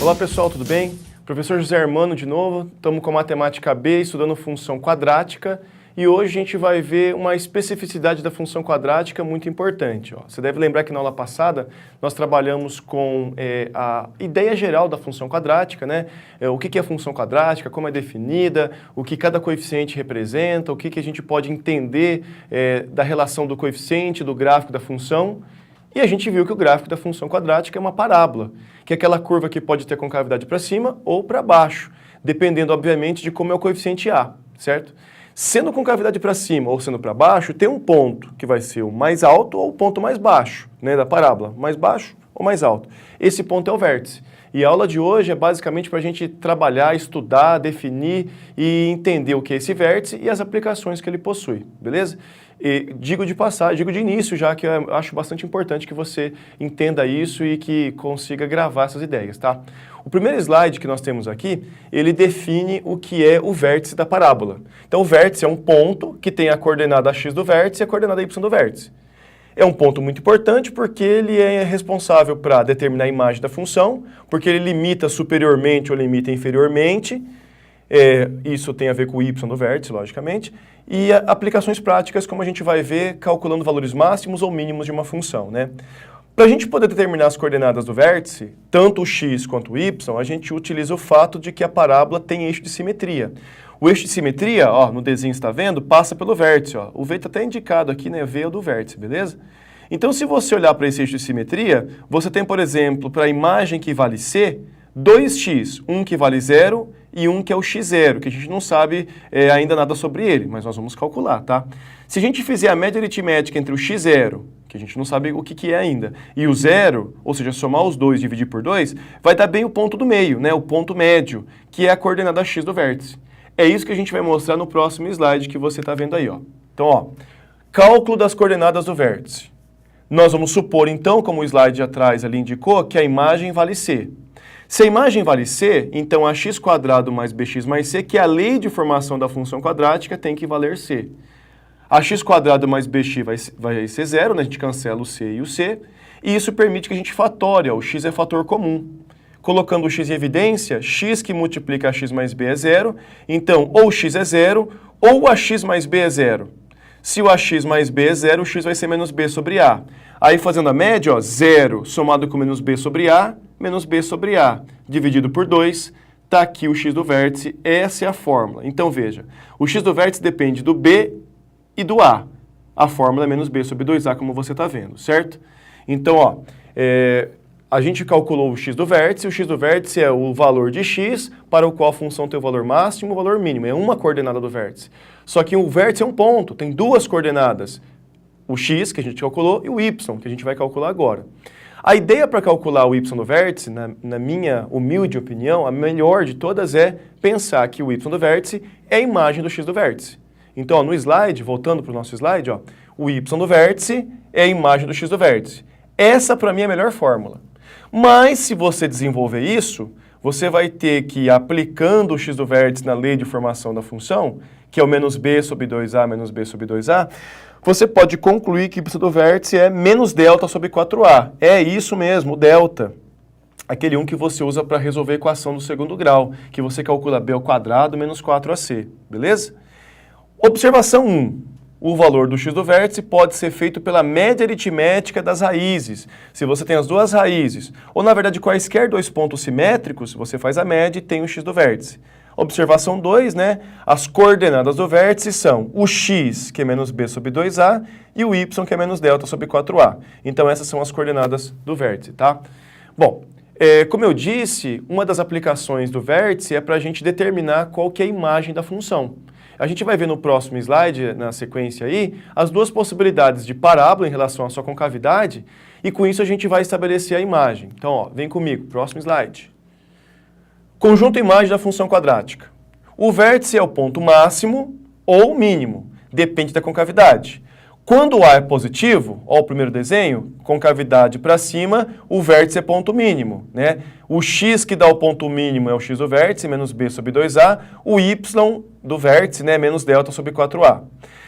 Olá pessoal, tudo bem? Professor José Hermano de novo, estamos com a matemática B, estudando função quadrática, e hoje a gente vai ver uma especificidade da função quadrática muito importante. Você deve lembrar que na aula passada nós trabalhamos com a ideia geral da função quadrática, né? O que é a função quadrática, como é definida, o que cada coeficiente representa, o que a gente pode entender da relação do coeficiente, do gráfico da função. E a gente viu que o gráfico da função quadrática é uma parábola, que é aquela curva que pode ter concavidade para cima ou para baixo, dependendo, obviamente, de como é o coeficiente A, certo? Sendo concavidade para cima ou sendo para baixo, tem um ponto que vai ser o mais alto ou o ponto mais baixo, né, da parábola, mais baixo ou mais alto. Esse ponto é o vértice. E a aula de hoje é basicamente para a gente trabalhar, estudar, definir e entender o que é esse vértice e as aplicações que ele possui, beleza? E digo de início já que eu acho bastante importante que você entenda isso e que consiga gravar essas ideias, tá? O primeiro slide que nós temos aqui, ele define o que é o vértice da parábola. Então o vértice é um ponto que tem a coordenada x do vértice e a coordenada y do vértice. É um ponto muito importante porque ele é responsável para determinar a imagem da função, porque ele limita superiormente ou limita inferiormente. Isso tem a ver com o y do vértice, logicamente, e aplicações práticas, como a gente vai ver, calculando valores máximos ou mínimos de uma função, né? Para a gente poder determinar as coordenadas do vértice, tanto o x quanto o y, a gente utiliza o fato de que a parábola tem eixo de simetria. O eixo de simetria, ó, no desenho está vendo, passa pelo vértice, ó. O V está até indicado aqui, né? V é o do vértice, beleza? Então, se você olhar para esse eixo de simetria, você tem, por exemplo, para a imagem que vale C, 2x, um que vale 0 e um que é o x0, que a gente não sabe ainda nada sobre ele, mas nós vamos calcular, tá? Se a gente fizer a média aritmética entre o x0, que a gente não sabe o que é ainda, e o 0, ou seja, somar os dois e dividir por 2, vai dar bem o ponto do meio, né? O ponto médio, que é a coordenada x do vértice. É isso que a gente vai mostrar no próximo slide que você está vendo aí, ó. Então, ó, cálculo das coordenadas do vértice. Nós vamos supor, então, como o slide atrás ali indicou, que a imagem vale C. Se a imagem vale C, então a x² mais bx mais c, que é a lei de formação da função quadrática, tem que valer C. A x² mais bx vai ser 0, né? A gente cancela o c e o c, e isso permite que a gente fatore, ó, o x é fator comum. Colocando o x em evidência, x que multiplica a x mais b é 0, então ou x é 0, ou ax mais b é 0. Se o ax mais b é 0, o x vai ser menos b sobre a. Aí fazendo a média, ó, 0 somado com menos b sobre a, menos b sobre a, dividido por 2, está aqui o x do vértice, essa é a fórmula. Então veja, o x do vértice depende do b e do a. A fórmula é menos b sobre 2a, como você está vendo, certo? Então, ó, a gente calculou o x do vértice é o valor de x para o qual a função tem o valor máximo e o valor mínimo, é uma coordenada do vértice. Só que o vértice é um ponto, tem duas coordenadas, o x, que a gente calculou, e o y, que a gente vai calcular agora. A ideia para calcular o y do vértice, na minha humilde opinião, a melhor de todas é pensar que o y do vértice é a imagem do x do vértice. Então, ó, no slide, voltando para o nosso slide, ó, o y do vértice é a imagem do x do vértice. Essa, para mim, é a melhor fórmula. Mas, se você desenvolver isso, você vai ter que, aplicando o x do vértice na lei de formação da função, que é o menos b sobre 2a menos b sobre 2a, você pode concluir que o y do vértice é menos delta sobre 4a. É isso mesmo, o delta. Aquele 1 que você usa para resolver a equação do segundo grau, que você calcula b ao quadrado menos 4ac, beleza? Observação 1. O valor do x do vértice pode ser feito pela média aritmética das raízes. Se você tem as duas raízes, ou na verdade quaisquer dois pontos simétricos, você faz a média e tem o x do vértice. Observação 2, né? As coordenadas do vértice são o x, que é menos b sobre 2a, e o y, que é menos delta sobre 4a. Então essas são as coordenadas do vértice, tá? Bom, como eu disse, uma das aplicações do vértice é para a gente determinar qual que é a imagem da função. A gente vai ver no próximo slide, na sequência aí, as duas possibilidades de parábola em relação à sua concavidade, e com isso a gente vai estabelecer a imagem. Então, ó, vem comigo, próximo slide. Conjunto imagem da função quadrática. O vértice é o ponto máximo ou mínimo, depende da concavidade. Quando o A é positivo, ó, o primeiro desenho, concavidade para cima, o vértice é ponto mínimo, né? O x que dá o ponto mínimo é o x do vértice, menos b sobre 2a, o y do vértice, né, menos delta sobre 4a.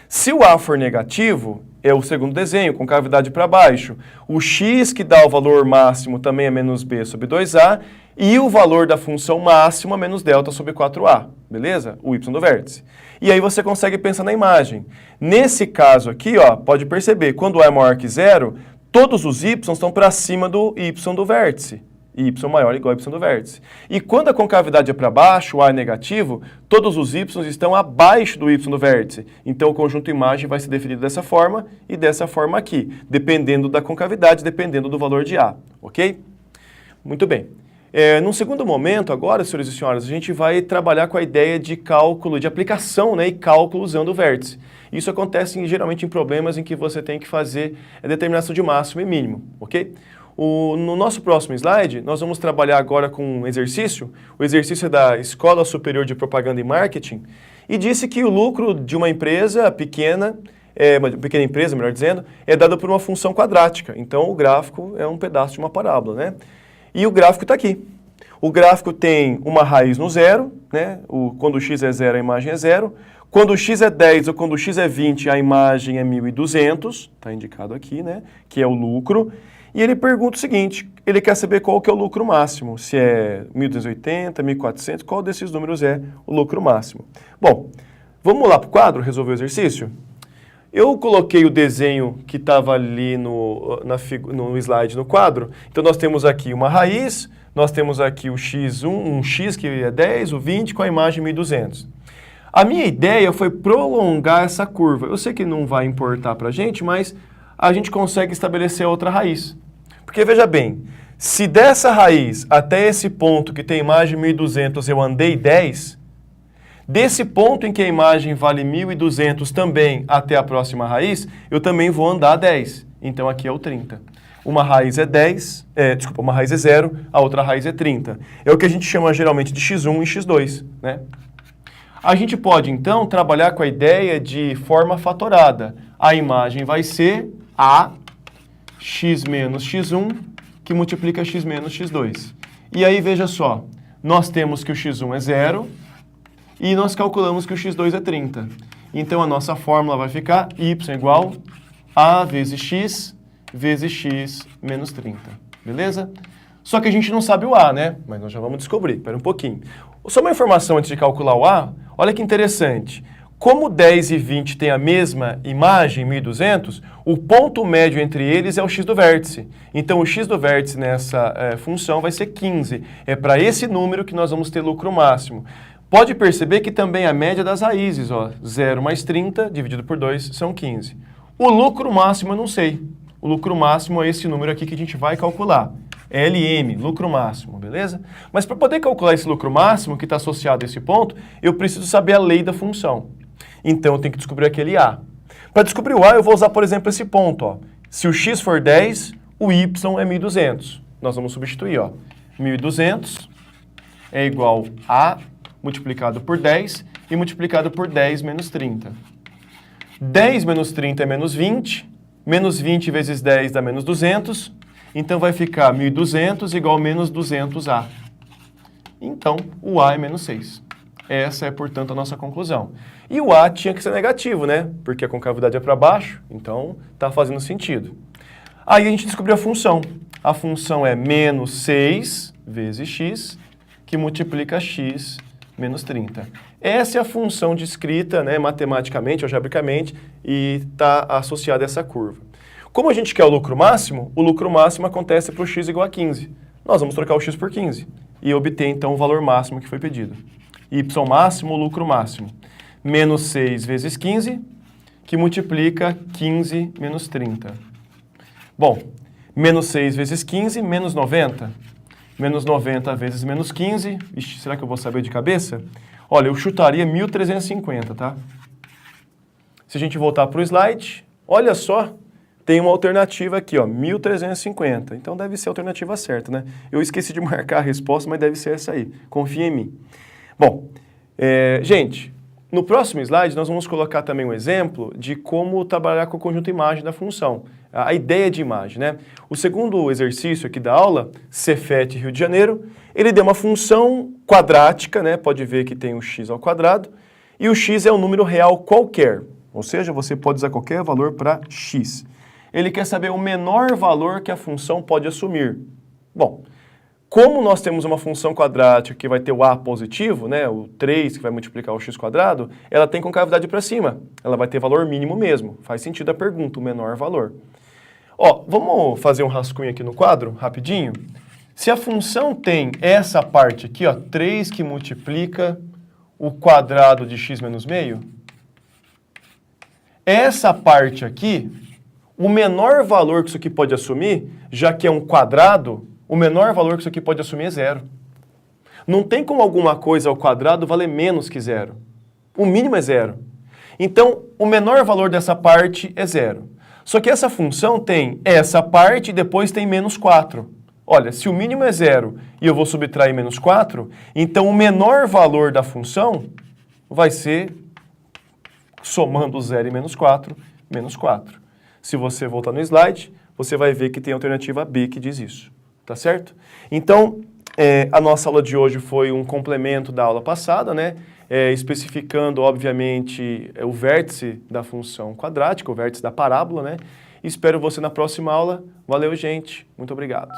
Se o A for negativo, é o segundo desenho, concavidade para baixo. O x que dá o valor máximo também é menos b sobre 2a, e o valor da função máxima menos delta sobre 4a, beleza? O y do vértice. E aí você consegue pensar na imagem. Nesse caso aqui, ó, pode perceber, quando a é maior que zero, todos os y estão para cima do y do vértice. Y maior ou igual a y do vértice. E quando a concavidade é para baixo, o a é negativo, todos os y estão abaixo do y do vértice. Então o conjunto imagem vai ser definido dessa forma e dessa forma aqui, dependendo da concavidade, dependendo do valor de a, ok? Muito bem. Num segundo momento, agora, senhores e senhoras, a gente vai trabalhar com a ideia de cálculo, de aplicação, né, e cálculo usando o vértice. Isso acontece geralmente em problemas em que você tem que fazer a determinação de máximo e mínimo, ok? No nosso próximo slide, nós vamos trabalhar agora com um exercício. O exercício é da Escola Superior de Propaganda e Marketing e disse que o lucro de uma empresa pequena, uma pequena empresa, melhor dizendo, é dado por uma função quadrática. Então, o gráfico é um pedaço de uma parábola, né? E o gráfico está aqui. O gráfico tem uma raiz no zero, né? Quando o x é zero, a imagem é zero. Quando o x é 10 ou quando o x é 20, a imagem é 1.200, está indicado aqui, né? Que é o lucro. E ele pergunta o seguinte, ele quer saber qual que é o lucro máximo, se é 1.280, 1.400, qual desses números é o lucro máximo. Bom, vamos lá para o quadro resolver o exercício? Eu coloquei o desenho que estava ali no slide, no quadro. Então, nós temos aqui uma raiz, nós temos aqui o x1, um x que é 10, o 20, com a imagem 1.200. A minha ideia foi prolongar essa curva. Eu sei que não vai importar para a gente, mas a gente consegue estabelecer outra raiz. Porque, veja bem, se dessa raiz até esse ponto que tem imagem 1.200 eu andei 10... Desse ponto em que a imagem vale 1.200 também até a próxima raiz, eu também vou andar 10. Então aqui é o 30. Uma raiz é 10, uma raiz é 0, a outra raiz é 30. É o que a gente chama geralmente de x1 e x2, né? A gente pode então trabalhar com a ideia de forma fatorada. A imagem vai ser a x menos x1 que multiplica x menos x2. E aí veja só, nós temos que o x1 é 0, e nós calculamos que o x2 é 30. Então, a nossa fórmula vai ficar y igual a vezes x menos 30. Beleza? Só que a gente não sabe o a, né? Mas nós já vamos descobrir. Espera um pouquinho. Só uma informação antes de calcular o a. Olha que interessante. Como 10 e 20 têm a mesma imagem, 1.200, o ponto médio entre eles é o x do vértice. Então, o x do vértice nessa função vai ser 15. É para esse número que nós vamos ter lucro máximo. Pode perceber que também a média das raízes, ó, 0 mais 30 dividido por 2 são 15. O lucro máximo eu não sei. O lucro máximo é esse número aqui que a gente vai calcular. LM, lucro máximo, beleza? Mas para poder calcular esse lucro máximo que está associado a esse ponto, eu preciso saber a lei da função. Então eu tenho que descobrir aquele A. Para descobrir o A, eu vou usar, por exemplo, esse ponto, ó. Se o x for 10, o y é 1.200. Nós vamos substituir, ó. 1.200 é igual a multiplicado por 10 e multiplicado por 10 menos 30. 10 menos 30 é menos 20. Menos 20 vezes 10 dá menos 200. Então vai ficar 1.200 igual a menos 200A. Então, o A é menos 6. Essa é, portanto, a nossa conclusão. E o A tinha que ser negativo, né? Porque a concavidade é para baixo, então está fazendo sentido. Aí a gente descobriu a função. A função é menos 6 vezes x, que multiplica x menos 30. Essa é a função descrita, né, matematicamente, algebricamente, e está associada a essa curva. Como a gente quer o lucro máximo acontece para o x igual a 15. Nós vamos trocar o x por 15 e obter, então, o valor máximo que foi pedido. Y máximo, lucro máximo. Menos 6 vezes 15, que multiplica 15 menos 30. Bom, menos 6 vezes 15, menos 90. Menos 90 vezes menos 15. Ixi, será que eu vou saber de cabeça? Olha, eu chutaria 1.350, tá? Se a gente voltar para o slide, olha só, tem uma alternativa aqui, ó, 1.350. Então deve ser a alternativa certa, né? Eu esqueci de marcar a resposta, mas deve ser essa aí. Confia em mim. Bom, gente, no próximo slide nós vamos colocar também um exemplo de como trabalhar com o conjunto imagem da função. A ideia de imagem, né? O segundo exercício aqui da aula, Cefet, Rio de Janeiro, ele deu uma função quadrática, né? Pode ver que tem o x ao quadrado, e o x é um número real qualquer, ou seja, você pode usar qualquer valor para x. Ele quer saber o menor valor que a função pode assumir. Bom, Como nós temos uma função quadrática que vai ter o a positivo, né, o 3 que vai multiplicar o x², ela tem concavidade para cima. Ela vai ter valor mínimo mesmo. Faz sentido a pergunta, o menor valor. Ó, vamos fazer um rascunho aqui no quadro, rapidinho? Se a função tem essa parte aqui, ó, 3 que multiplica o quadrado de x menos meio, essa parte aqui, o menor valor que isso aqui pode assumir, já que é um quadrado, o menor valor que isso aqui pode assumir é zero. Não tem como alguma coisa ao quadrado valer menos que zero. O mínimo é zero. Então, o menor valor dessa parte é zero. Só que essa função tem essa parte e depois tem menos 4. Olha, se o mínimo é zero e eu vou subtrair menos 4, então o menor valor da função vai ser, somando 0 e menos 4, menos 4. Se você voltar no slide, você vai ver que tem a alternativa B que diz isso. Tá certo? Então, a nossa aula de hoje foi um complemento da aula passada, né? Especificando, obviamente, o vértice da função quadrática, o vértice da parábola, né? Espero você na próxima aula. Valeu, gente. Muito obrigado.